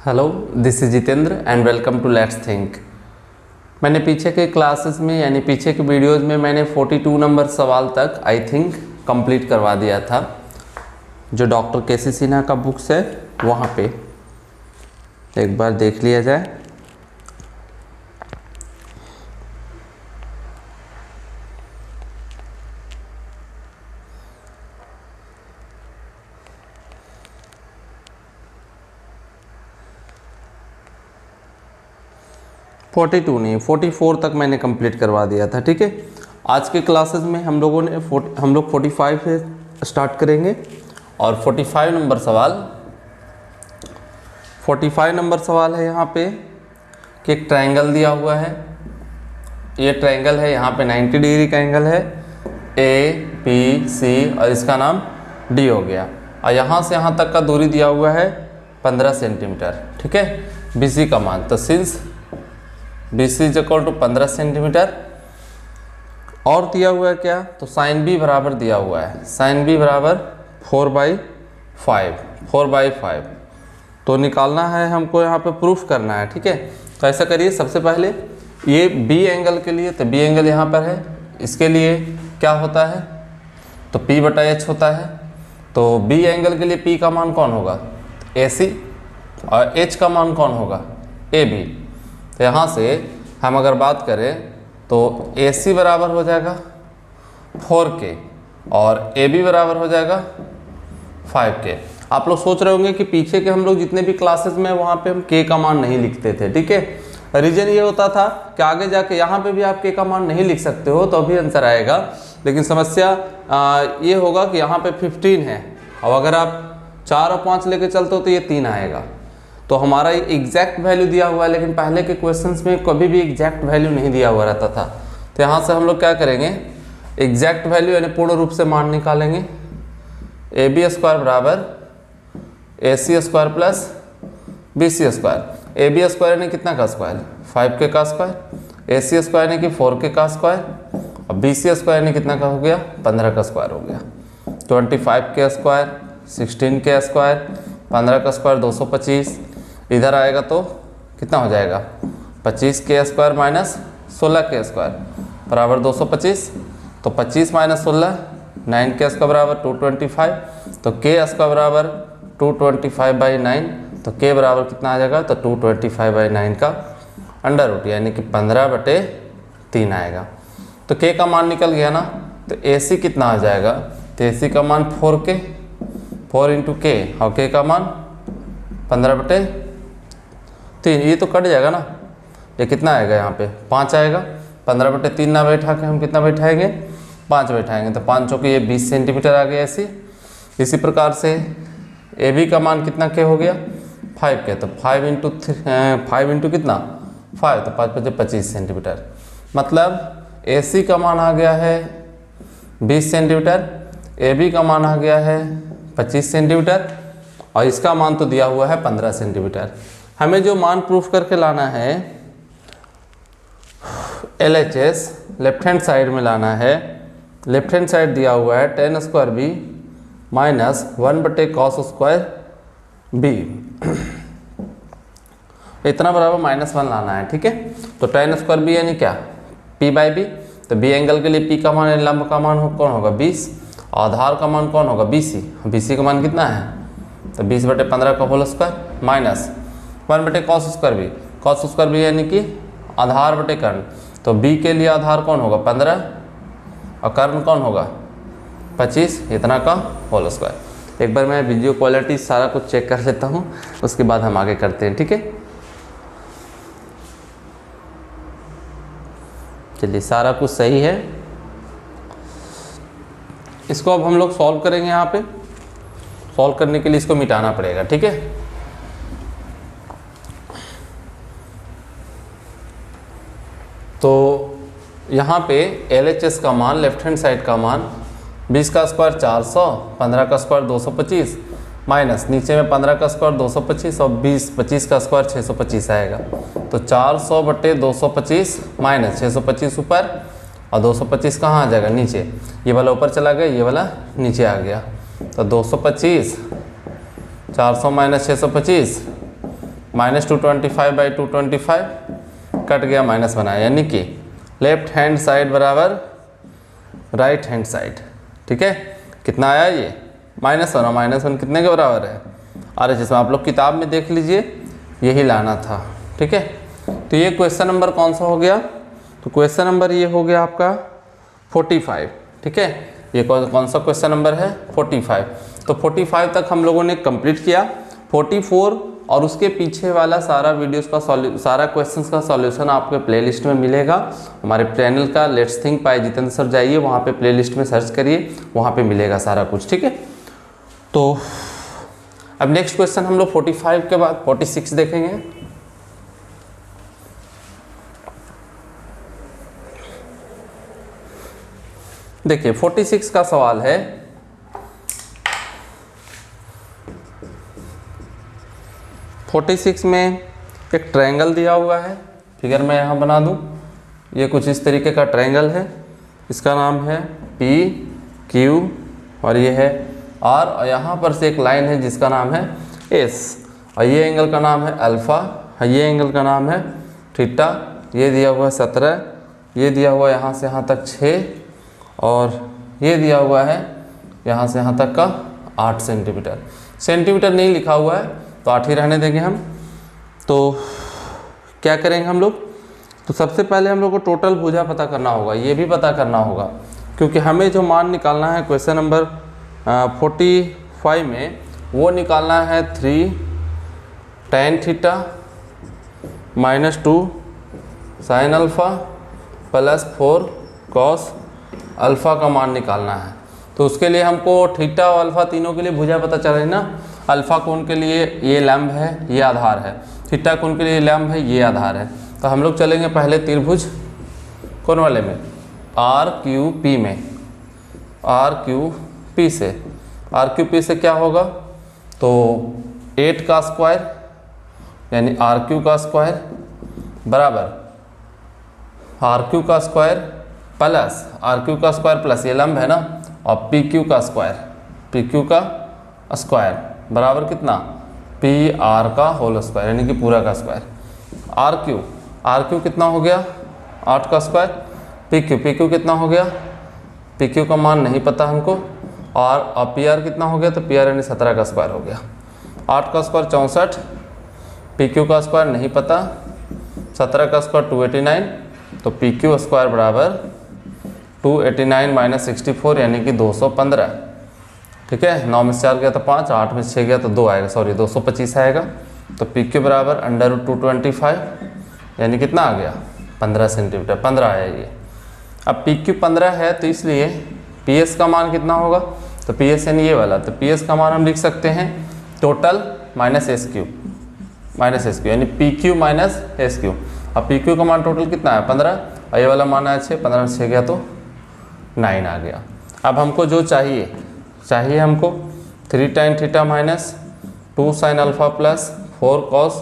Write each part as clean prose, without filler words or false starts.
Hello, this is Jitendra and welcome to let's think. मैंने पीछे के क्लासेस में यानी पीछे के वीडियोस में मैंने 42 नंबर सवाल तक आई थिंक कंप्लीट करवा दिया था, जो डॉक्टर केसी सिन्हा का बुक्स है वहाँ पे एक बार देख लिया जाए। फोर्टी टू नहीं 44 तक मैंने कंप्लीट करवा दिया था। ठीक है, आज के क्लासेस में हम लोग 45 से स्टार्ट करेंगे और 45 नंबर सवाल है यहाँ पे कि एक ट्रायंगल दिया हुआ है। ये ट्रायंगल है, यहाँ पे 90 डिग्री का एंगल है, APC और इसका नाम D हो गया और यहाँ से यहाँ तक का दूरी दिया हुआ है 15 सेंटीमीटर। ठीक है, BC का मान, तो since BC is equal to 15 centimetre और दिया हुआ है क्या, तो साइन B बराबर दिया हुआ है, साइन B बराबर 4/5 तो निकालना है हमको, यहाँ पे प्रूफ करना है। ठीक है, तो ऐसा करिए, सबसे पहले ये B एंगल के लिए, तो B एंगल यहाँ पर है, इसके लिए क्या होता है तो P/H होता है। तो B एंगल के लिए P का मान कौन होगा, AC, और H का मान कौन होगा, AB। तो यहाँ से हम अगर बात करें तो AC बराबर हो जाएगा 4K और AB बराबर हो जाएगा 5K। आप लोग सोच रहे होंगे कि पीछे के हम लोग जितने भी क्लासेस में वहाँ पे हम K का मान नहीं लिखते थे। ठीक है, रीज़न ये होता था कि आगे जाके यहाँ पे भी आप K का मान नहीं लिख सकते हो तो अभी आंसर आएगा, लेकिन समस्या ये होगा कि यहाँ पे 15 है और अगर आप 4 और 5 लेके चलते हो तो ये 3 आएगा। तो हमारा एग्जैक्ट वैल्यू दिया हुआ है, लेकिन पहले के क्वेश्चंस में कभी भी एग्जैक्ट वैल्यू नहीं दिया हुआ रहता था। तो यहाँ से हम लोग क्या करेंगे, एग्जैक्ट वैल्यू यानी पूर्ण रूप से मान निकालेंगे। AB² बराबर AC² प्लस BC²। AB² यानी कितना का स्क्वायर, 5K का स्क्वायर, AC² यानी कि 4K का स्क्वायर और BC² यानी कितना का हो गया, 15 का स्क्वायर हो गया। 25K स्क्वायर, 16K स्क्वायर, 15 का स्क्वायर 225, इधर आएगा तो कितना हो जाएगा, 25K square minus 16K square बराबर 225। तो 25 माइनस 16 9K स्क्वायर बराबर 225, तो K स्क्वायर बराबर 225/9, तो K बराबर कितना आ जाएगा, तो 225/9 का अंडर रूट यानी कि 15/3 आएगा। तो K का मान निकल गया ना, तो AC कितना आ जाएगा, तो AC का मान 4K, 4 × K और K का मान 15/3, ये तो कट जाएगा ना, ये कितना आएगा यहाँ पे 5 आएगा। 15/3 ना बैठा के हम कितना बैठाएंगे, 5 बैठाएंगे, तो 5 चौके ये 20 सेंटीमीटर आ गया ऐसे। इसी प्रकार से AB का मान कितना K हो गया, 5K, तो 5 × कितना 5, तो 5 × 25 सेंटीमीटर। मतलब AC का मान आ गया है 20 सेंटीमीटर, AB का मान आ गया है 25 सेंटीमीटर और इसका मान तो दिया हुआ है 15 सेंटीमीटर। हमें जो मान प्रूफ करके लाना है LHS लेफ्ट हैंड साइड में लाना है। लेफ्ट हैंड साइड दिया हुआ है tan² B minus 1/cos² B, इतना बराबर -1 लाना है। ठीक है, तो tan² B यानी क्या, P/B, तो B एंगल के लिए P का मान लंब का मान कौन होगा 20, आधार का मान कौन होगा BC, BC का मान कितना है, तो 20/15 का whole square minus 1/cos² B, cos² B यानी कि आधार बटे कर्ण, तो B के लिए आधार कौन होगा 15 और कर्ण कौन होगा 25, इतना का होल स्क्वायर। एक बार मैं वीडियो क्वालिटी सारा कुछ चेक कर लेता हूँ, उसके बाद हम आगे करते हैं। ठीक है, चलिए सारा कुछ सही है। इसको अब हम लोग सॉल्व करेंगे। यहाँ पे सॉल्व करने के लिए इसको मिटाना पड़ेगा। ठीक है, तो यहाँ पे LHS का मान, लेफ्ट हैंड साइड का मान 20 का स्क्वायर 400, 15 का स्क्वायर 225 माइनस नीचे में 15 का स्क्वायर 225 और 25 का स्क्वायर 625 आएगा। तो 400/225 माइनस 625 ऊपर और 225 कहाँ आ जाएगा नीचे, ये वाला ऊपर चला गया, ये वाला नीचे आ गया। तो 225 400 माइनस 625 -225/225 कट गया, माइनस बनाया, यानी कि लेफ्ट हैंड साइड बराबर राइट हैंड साइड। ठीक है, कितना आया ये -1 कितने के बराबर है अरे जिसमें आप लोग किताब में देख लीजिए, यही लाना था। ठीक है, तो ये क्वेश्चन नंबर कौन सा हो गया, तो क्वेश्चन नंबर ये हो गया आपका 45। ठीक है, ये कौन सा क्वेश्चन नंबर है 45। तो 45 तक हम लोगों ने कंप्लीट किया। 44 और उसके पीछे वाला सारा वीडियोस का सारा क्वेश्चंस का सॉल्यूशन आपके प्लेलिस्ट में मिलेगा हमारे चैनल का let's think by Jitendra sir, जाइए वहाँ पे प्लेलिस्ट में सर्च करिए, वहाँ पे मिलेगा सारा कुछ। ठीक है, तो अब नेक्स्ट क्वेश्चन हम लोग 45 के बाद 46 देखेंगे। देखिए 46 का सवाल है, में एक ट्रायंगल दिया हुआ है, फिगर मैं यहाँ बना दूँ, ये कुछ इस तरीके का ट्रायंगल है, इसका नाम है पी क्यू और ये है आर, और यहाँ पर से एक लाइन है जिसका नाम है एस, और ये एंगल का नाम है अल्फ़ा, ये एंगल का नाम है थीटा, ये दिया हुआ है 17, ये दिया हुआ है यहाँ से यहाँ तक 6, और ये दिया हुआ है यहाँ से यहाँ तक का 8 सेंटीमीटर। सेंटीमीटर नहीं लिखा हुआ है तो 8 ही रहने देंगे हम। तो क्या करेंगे हम लोग, तो सबसे पहले हम लोग को टोटल भुजा पता करना होगा, ये भी पता करना होगा, क्योंकि हमें जो मान निकालना है क्वेश्चन नंबर 45 में, वो निकालना है 3 tan theta -2 sin alpha +4 cos alpha का मान निकालना है। तो उसके लिए हमको थीटा और अल्फ़ा तीनों के लिए भुजा पता चल रही ना। अल्फ़ा कोण के लिए ये लंब है, ये आधार है, थीटा कोण के लिए लंब है, ये आधार है। तो हम लोग चलेंगे पहले त्रिभुज कौन वाले में, RQP में, RQP से क्या होगा, तो 8 का स्क्वायर यानी RQ का स्क्वायर बराबर RQ का स्क्वायर प्लस ये लंब है ना, और PQ का स्क्वायर बराबर कितना, PR का होल स्क्वायर यानी कि पूरा का स्क्वायर। RQ कितना हो गया 8 का स्क्वायर, PQ कितना हो गया, PQ का मान नहीं पता हमको, और PR कितना हो गया, तो PR यानी 17 का स्क्वायर हो गया। 8 का स्क्वायर 64, PQ का स्क्वायर नहीं पता, 17 का स्क्वायर 289, तो PQ स्क्वायर बराबर 289 - 64 यानी कि 215। ठीक है, 9 में से 4 गया तो 5, 8 में से 6 गया तो 2 आएगा, सॉरी 225 आएगा। तो PQ बराबर √225 यानी कितना आ गया 15 सेंटीमीटर, 15 है ये। अब PQ 15 है तो इसलिए PS का मान कितना होगा, तो PS यानी ये वाला, तो PS का मान हम लिख सकते हैं टोटल -SQ यानी PQ - SQ। अब PQ का मान टोटल कितना है 15, और ये वाला मान है 6, 15 में 6 गया तो 9 आ गया। अब हमको जो चाहिए हमको 3 tan theta -2 sin alpha +4 cos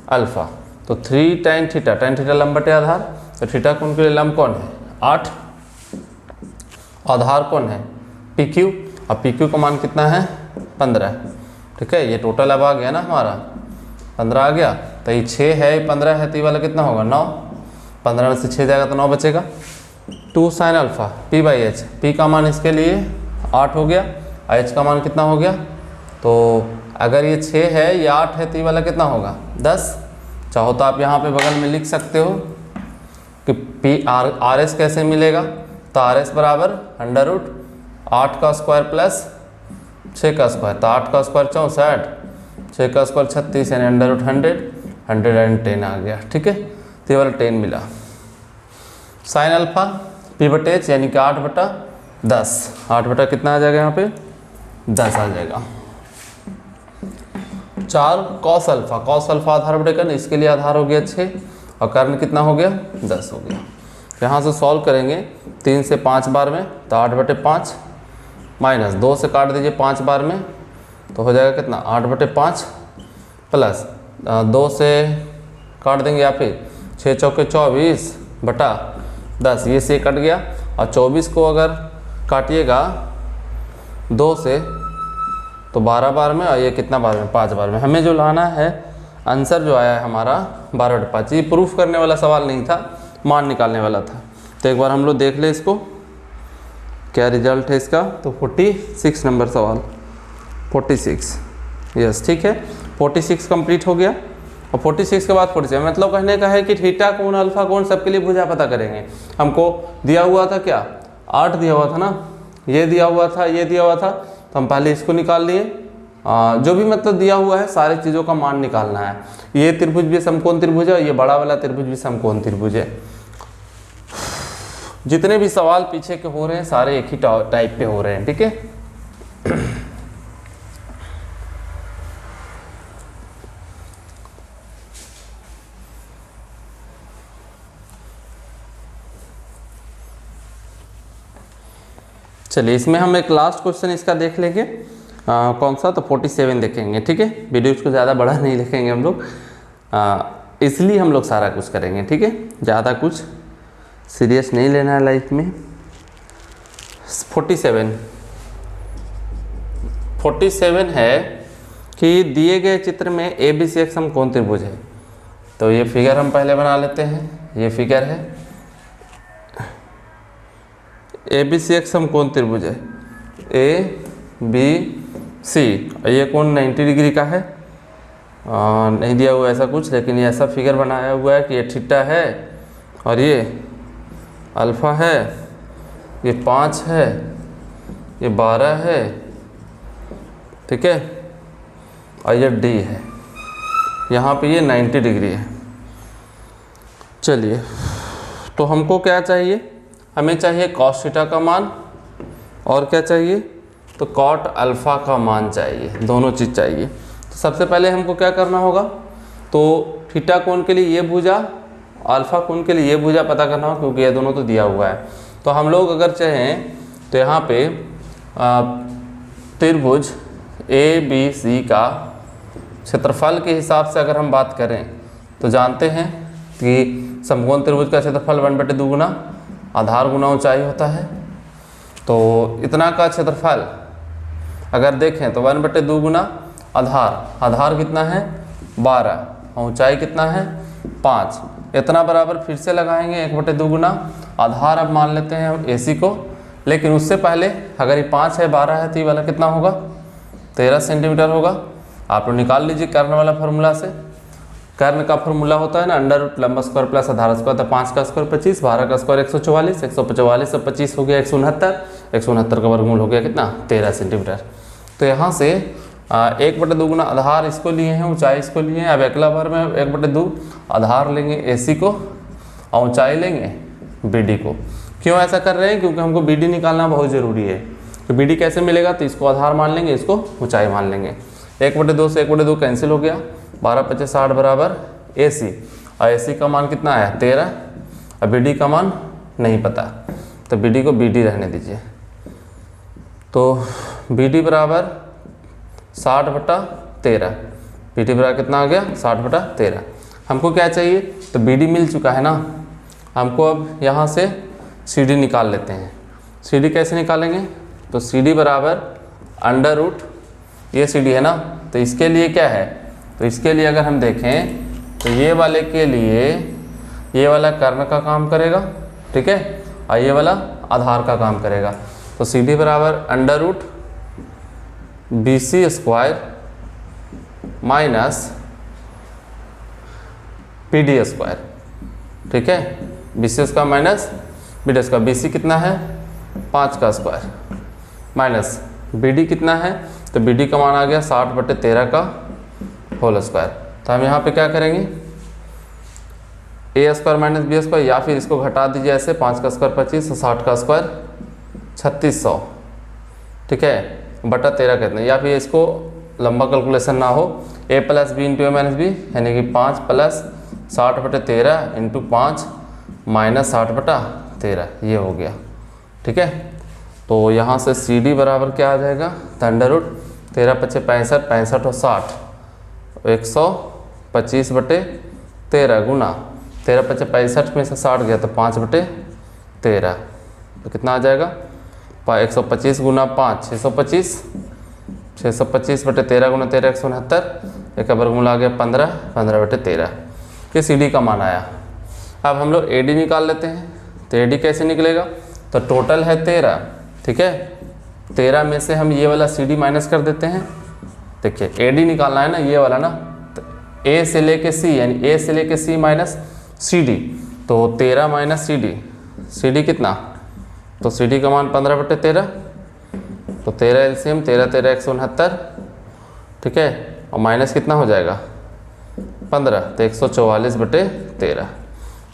alpha. तो 3 tan थीटा लंब बटे आधार, तो थीटा कोण के लिए लंब कौन है 8, आधार कौन है PQ, अब PQ का मान कितना है 15। ठीक है, ये टोटल अब आ गया ना हमारा 15 आ गया, तो ये 6 है 15 है, तो ये वाला कितना होगा 9, 15 में से 6 जाएगा तो 9 बचेगा। 2 sin अल्फ़ा P/H, P का मान इसके लिए 8 हो गया, H का मान कितना हो गया, तो अगर ये 6 है ये 8 है तो ये वाला कितना होगा 10। चाहो तो आप यहाँ पे बगल में लिख सकते हो कि RS कैसे मिलेगा, तो RS बराबर √8 का स्क्वायर प्लस 6 का स्क्वायर, तो 8 का स्क्वायर 64, 6 का स्क्वायर 36 यानी √100 आ गया। ठीक है, तो ये वाला 10 मिला। साइन अल्फ़ा P/H यानी कि 8/10, 8 कितना आ जाएगा यहाँ पे 10 आ जाएगा। 4 cos अल्फ़ा आधार बटे कर्ण, इसके लिए आधार हो गया 6 और कर्ण कितना हो गया 10 हो गया। यहाँ से सॉल्व करेंगे 3 से 5 बार में, तो 8/5 माइनस 2 से काट दीजिए 5 बार में, तो हो जाएगा कितना 8/5 प्लस 2 से काट देंगे या फिर 6 चौके 24 बटा 10, ये से कट गया, और 24 को अगर काटिएगा 2 से तो 12 बार में, और ये कितना बार में 5 बार में। हमें जो लाना है आंसर जो आया है हमारा 12/5। ये प्रूफ करने वाला सवाल नहीं था, मान निकालने वाला था। तो एक बार हम लोग देख ले इसको क्या रिजल्ट है इसका। तो 46 नंबर सवाल, 46, यस ठीक है। 46 कंप्लीट हो गया। और 46 के बाद 47, मतलब कहने का है कि थीटा कोण अल्फा कोण सबके लिए भुजा पता करेंगे। हमको दिया हुआ था क्या, 8 दिया हुआ था ना, ये दिया हुआ था, ये दिया हुआ था, तो हम पहले इसको निकाल लिए। जो भी मतलब दिया हुआ है सारी चीज़ों का मान निकालना है। ये त्रिभुज भी समकोण त्रिभुज है, ये बड़ा वाला त्रिभुज भी समकोण त्रिभुज है। जितने भी सवाल पीछे के हो रहे हैं सारे एक ही टाइप पे हो रहे हैं, ठीक है। चलिए इसमें हम एक लास्ट क्वेश्चन इसका देख लेंगे। कौन सा, तो 47 देखेंगे, ठीक है। वीडियो को ज़्यादा बड़ा नहीं लिखेंगे हम लोग, इसलिए हम लोग सारा कुछ करेंगे, ठीक है। ज़्यादा कुछ सीरियस नहीं लेना है लाइफ में। 47 है कि दिए गए चित्र में ABC एक समकोण त्रिभुज है। तो ये फिगर हम पहले बना लेते हैं। ये फिगर है ABC एक समकोण त्रिभुज है, ABC, ये कोण 90 डिग्री का है। नहीं दिया हुआ ऐसा कुछ, लेकिन ये ऐसा फिगर बनाया हुआ है कि ये थीटा है और ये अल्फा है, ये 5 है, ये 12 है, ठीक है, और ये D है। यहाँ पे ये 90 डिग्री है। चलिए तो हमको क्या चाहिए, हमें चाहिए कॉस थीटा का मान, और क्या चाहिए, तो कॉट अल्फ़ा का मान चाहिए, दोनों चीज़ चाहिए। तो सबसे पहले हमको क्या करना होगा, तो थीटा कोण के लिए ये भुजा, अल्फ़ा कोण के लिए ये भुजा पता करना होगा, क्योंकि ये दोनों तो दिया हुआ है। तो हम लोग अगर चाहें तो यहाँ पे त्रिभुज ABC का क्षेत्रफल के हिसाब से अगर हम बात करें तो जानते हैं कि समकोण त्रिभुज का क्षेत्रफल 1/2 गुना आधार गुना ऊंचाई होता है। तो इतना का क्षेत्रफल अगर देखें तो 1/2 गुना आधार कितना है 12, और ऊंचाई कितना है 5। इतना बराबर फिर से लगाएंगे 1/2 गुना आधार। अब मान लेते हैं हम AC को, लेकिन उससे पहले अगर ये 5 है 12 है तो ये वाला कितना होगा 13 सेंटीमीटर होगा। आप लोग निकाल लीजिए कर्ण वाला फार्मूला से। कर्ण का फार्मूला होता है ना √ लंब स्क्वायर प्लस आधार स्क्वायर। तो 5 का स्क्वायर 25, 12 का स्क्वायर 144, 144 से 25 हो गया 169, 169 का वर्गमूल हो गया कितना 13 सेंटीमीटर। तो यहाँ से 1/2 गुना आधार इसको लिए हैं, ऊंचाई इसको लिए हैं। अब अगला बार में 1/2 आधार लेंगे AC को और ऊंचाई लेंगे BD को। क्यों ऐसा कर रहे हैं, क्योंकि हमको BD निकालना बहुत ज़रूरी है। तो BD कैसे मिलेगा, तो इसको आधार मान लेंगे, इसको ऊंचाई मान लेंगे। 1/2 से 1/2 कैंसिल हो गया, 12 × 5 = 60 बराबर AC, और AC का मान कितना आया 13, और BD का मान नहीं पता, तो BD को BD रहने दीजिए। तो BD बराबर 60/13, BD बराबर कितना आ गया 60/13। हमको क्या चाहिए, तो BD मिल चुका है ना, हमको अब यहाँ से CD निकाल लेते हैं। CD कैसे निकालेंगे, तो CD बराबर √ ये CD है ना, तो इसके लिए क्या है, तो इसके लिए अगर हम देखें तो ये वाले के लिए ये वाला कर्ण का काम करेगा, ठीक है, और ये वाला आधार का काम करेगा। तो CD बराबर √ BC² माइनस PD², ठीक है, BC² माइनस PD²। BC कितना है 5 का स्क्वायर, माइनस BD कितना है, तो BD का मान आ गया 60/13 का होल स्क्वायर। तो हम यहाँ पे क्या करेंगे, A² माइनस B², या फिर इसको घटा दीजिए ऐसे, 5 का स्क्वायर 25, 60 का स्क्वायर 3600, ठीक है, बटा 13 कहते हैं। या फिर इसको लंबा कैलकुलेशन ना हो, A + B × A - B, यानी कि 5 + 60/13 × 5 - 60/13, ये हो गया, ठीक है। तो यहाँ से CD बराबर क्या आ जाएगा, √ 13 × 5 = 65, 65 और 60 125/13 गुना 13 × 5 = 65 में से 60 गया तो 5/13, तो कितना आ जाएगा 125 गुना 5 625, 625/13 गुना 13 169, एक का वर्गमूल आ गया 15, 15/13, ये सी डी का मान आया। अब हम लोग ए डी निकाल लेते हैं। तो ए डी कैसे निकलेगा, तो टोटल है 13, ठीक है। 13 में से हम ये वाला सी डी माइनस कर देते हैं। देखिए ए डी निकालना है ना, ये वाला ना, तो ए से लेके सी, यानी ए से लेके सी माइनस सी डी, तो 13 माइनस सी डी कितना, तो सी डी का मान 15/13, तो 13 एलसीएम, 13 13 169, ठीक है, और माइनस कितना हो जाएगा 15, तो 144/13।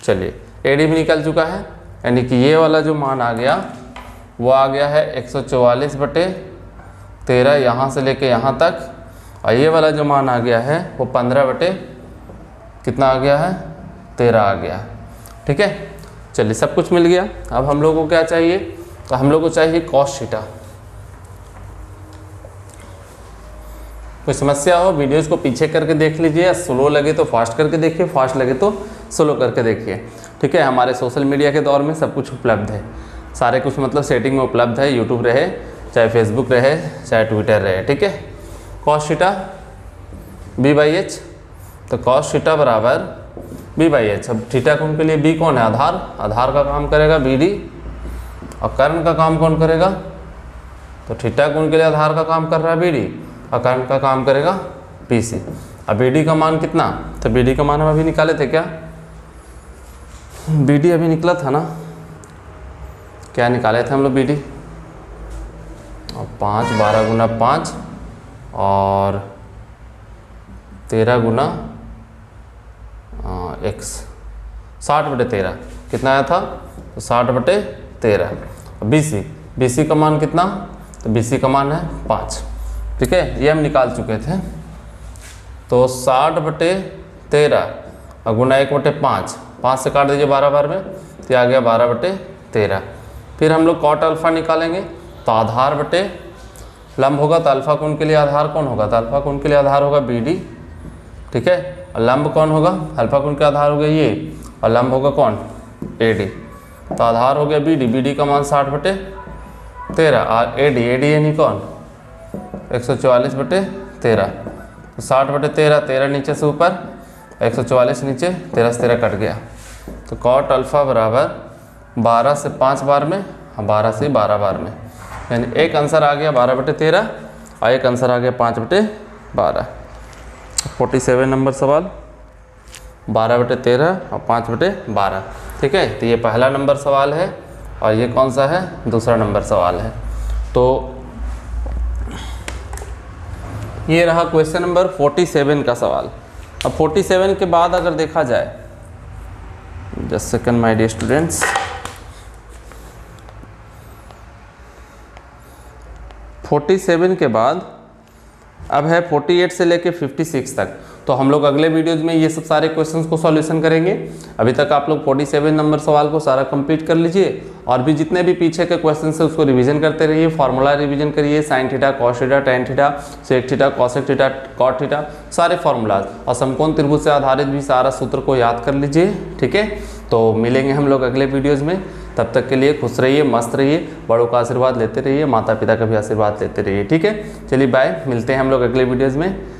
चलिए ए डी भी निकल चुका है, यानी कि ये वाला जो मान आ गया वो आ गया है 144/13 यहाँ से लेके यहाँ तक, और ये वाला जो मान आ गया है वो 15 कितना आ गया है 13 आ गया, ठीक है। चलिए सब कुछ मिल गया। अब हम लोगों को क्या चाहिए, तो हम लोग को चाहिए कॉस थीटा। कोई समस्या हो वीडियोज़ को पीछे करके देख लीजिए, स्लो लगे तो फास्ट करके देखिए, फास्ट लगे तो स्लो करके देखिए, ठीक है। हमारे सोशल मीडिया के दौर में सब कुछ उपलब्ध है, सारे कुछ मतलब सेटिंग में उपलब्ध है, यूट्यूब रहे चाहे फेसबुक रहे चाहे ट्विटर रहे, ठीक है। कॉस थीटा b/h, तो कॉस थीटा बराबर b/h। अब थीटा कोण के लिए b कौन है, आधार, आधार का काम करेगा bd, और कर्ण का काम कौन करेगा, तो थीटा कोण के लिए आधार का काम कर रहा है bd, और कर्ण का काम करेगा bc। अब bd का मान कितना, तो bd का मान हम अभी निकाले थे क्या, bd अभी निकला था ना, क्या निकाले थे हम लोग bd, और 5 12 गुना 5 और 13 गुना x, 60/13 कितना आया था, तो 60/13। bc का मान कितना, तो bc का मान है 5, ठीक है, ये हम निकाल चुके थे। तो 60/13 और गुना 1/5, 5 से काट दीजिए 12 बार में, तो ये आ गया 12/13। फिर हम लोग कॉट अल्फा निकालेंगे, तो आधार बटे लंब होगा, तो अल्फा कोण के लिए आधार कौन होगा, तो अल्फा कोण के लिए आधार होगा bd, ठीक है, और लंब कौन होगा, अल्फा कोण का आधार हो गया ये, और लंब होगा कौन ad, तो आधार हो गया bd का मान 60/13, और ad यानी कौन 144/13, तो 60/13, 13 नीचे से ऊपर 144 नीचे, 13 से 13 कट गया, तो कॉट अल्फा बराबर 12 से 5 बार में, 12 से 12 बार में, यानी एक आंसर आ गया 12/13 और एक आंसर आ गया 5/12। 47 नंबर सवाल 12/13 और 5/12, ठीक है। तो ये पहला नंबर सवाल है, और ये कौन सा है, दूसरा नंबर सवाल है। तो ये रहा क्वेश्चन नंबर 47 का सवाल। अब 47 के बाद अगर देखा जाए, just second my dear students, 47 के बाद अब है 48 से लेके 56 तक। तो हम लोग अगले वीडियोज़ में ये सब सारे क्वेश्चंस को सॉल्यूशन करेंगे। अभी तक आप लोग 47 नंबर सवाल को सारा कंप्लीट कर लीजिए, और भी जितने भी पीछे के क्वेश्चंस है उसको रिवीजन करते रहिए, फार्मूला रिवीजन करिए, sine theta, cos theta, tan theta, sec theta, cosec theta, cot theta, सारे फार्मूलाज, और समकोण त्रिभुज से आधारित भी सारा सूत्र को याद कर लीजिए, ठीक है। तो मिलेंगे हम लोग अगले वीडियोज़ में, तब तक के लिए खुश रहिए, मस्त रहिए, बड़ों का आशीर्वाद लेते रहिए, माता पिता का भी आशीर्वाद लेते रहिए, ठीक है। चलिए बाय, मिलते हैं हम लोग अगले वीडियोज़ में।